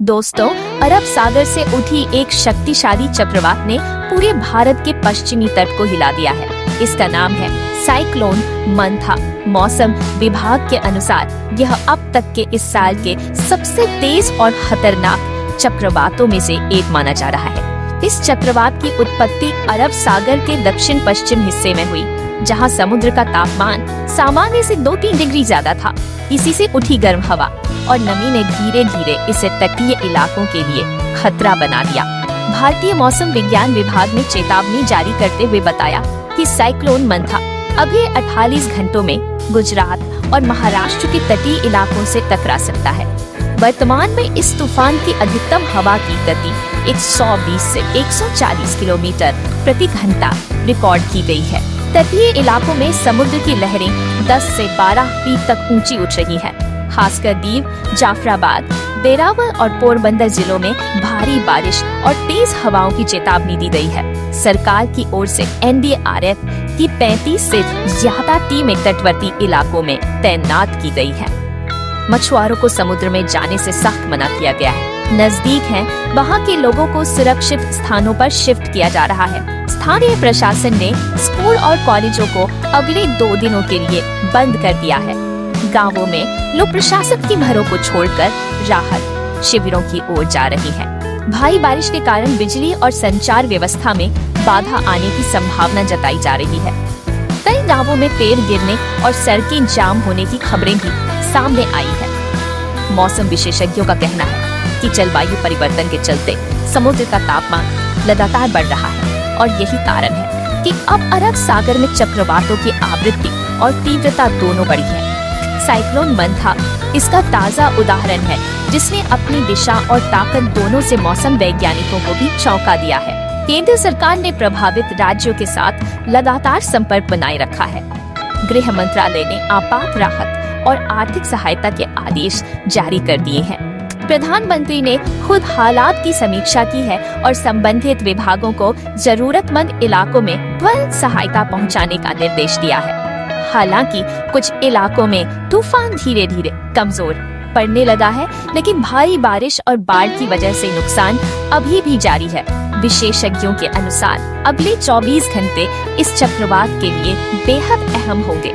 दोस्तों, अरब सागर से उठी एक शक्तिशाली चक्रवात ने पूरे भारत के पश्चिमी तट को हिला दिया है। इसका नाम है साइक्लोन मंथा। मौसम विभाग के अनुसार यह अब तक के इस साल के सबसे तेज और खतरनाक चक्रवातों में से एक माना जा रहा है। इस चक्रवात की उत्पत्ति अरब सागर के दक्षिण पश्चिम हिस्से में हुई, जहां समुद्र का तापमान सामान्य से 2-3 डिग्री ज्यादा था। इसी से उठी गर्म हवा और नमी ने धीरे धीरे इसे तटीय इलाकों के लिए खतरा बना दिया। भारतीय मौसम विज्ञान विभाग ने चेतावनी जारी करते हुए बताया कि साइक्लोन मंथा अगले 48 घंटों में गुजरात और महाराष्ट्र के तटीय इलाकों से टकरा सकता है। वर्तमान में इस तूफान की अधिकतम हवा की गति 120 से 140 किलोमीटर प्रति घंटा रिकॉर्ड की गई है। तटीय इलाकों में समुद्र की लहरें 10 से 12 फीट तक ऊंची उठ रही हैं। खासकर दीव, जाफराबाद, वेरावल और पोरबंदर जिलों में भारी बारिश और तेज हवाओं की चेतावनी दी गई है। सरकार की ओर से NDRF की 35 से ज्यादा टीमें तटवर्ती इलाकों में तैनात की गई है। मछुआरों को समुद्र में जाने से सख्त मना किया गया है। नजदीक हैं, वहां के लोगों को सुरक्षित स्थानों पर शिफ्ट किया जा रहा है। स्थानीय प्रशासन ने स्कूल और कॉलेजों को अगले 2 दिनों के लिए बंद कर दिया है। गांवों में लोग प्रशासन की घरों को छोड़कर राहत शिविरों की ओर जा रही हैं। भारी बारिश के कारण बिजली और संचार व्यवस्था में बाधा आने की संभावना जताई जा रही है। कई गांवों में पेड़ गिरने और सड़कें जाम होने की खबरें भी सामने आई है। मौसम विशेषज्ञों का कहना है कि जलवायु परिवर्तन के चलते समुद्र का तापमान लगातार बढ़ रहा है और यही कारण है कि अब अरब सागर में चक्रवातों की आवृत्ति और तीव्रता दोनों बढ़ी है। साइक्लोन मंथा इसका ताज़ा उदाहरण है, जिसने अपनी दिशा और ताकत दोनों से मौसम वैज्ञानिकों को भी चौंका दिया है। केंद्र सरकार ने प्रभावित राज्यों के साथ लगातार संपर्क बनाए रखा है। गृह मंत्रालय ने आपात राहत और आर्थिक सहायता के आदेश जारी कर दिए हैं। प्रधानमंत्री ने खुद हालात की समीक्षा की है और संबंधित विभागों को जरूरतमंद इलाकों में त्वरित सहायता पहुंचाने का निर्देश दिया है। हालांकि कुछ इलाकों में तूफान धीरे धीरे कमजोर पड़ने लगा है, लेकिन भारी बारिश और बाढ़ की वजह से नुकसान अभी भी जारी है। विशेषज्ञों के अनुसार अगले 24 घंटे इस चक्रवात के लिए बेहद अहम होंगे।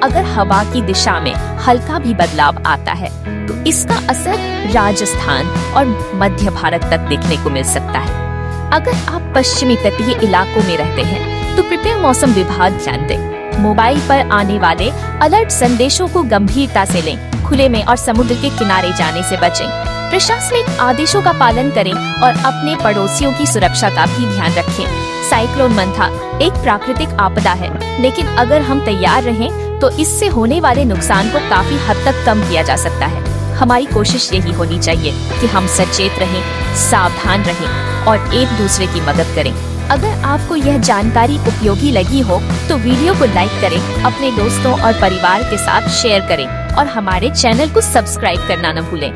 अगर हवा की दिशा में हल्का भी बदलाव आता है तो इसका असर राजस्थान और मध्य भारत तक देखने को मिल सकता है। अगर आप पश्चिमी तटीय इलाकों में रहते हैं तो कृपया मौसम विभाग ध्यान दें। मोबाइल पर आने वाले अलर्ट संदेशों को गंभीरता से लें। खुले में और समुद्र के किनारे जाने से बचें। प्रशासनिक आदेशों का पालन करें और अपने पड़ोसियों की सुरक्षा का भी ध्यान रखें। साइक्लोन मंथा एक प्राकृतिक आपदा है, लेकिन अगर हम तैयार रहें तो इससे होने वाले नुकसान को काफी हद तक कम किया जा सकता है। हमारी कोशिश यही होनी चाहिए कि हम सचेत रहें, सावधान रहें और एक दूसरे की मदद करें। अगर आपको यह जानकारी उपयोगी लगी हो तो वीडियो को लाइक करें, अपने दोस्तों और परिवार के साथ शेयर करें और हमारे चैनल को सब्सक्राइब करना न भूलें।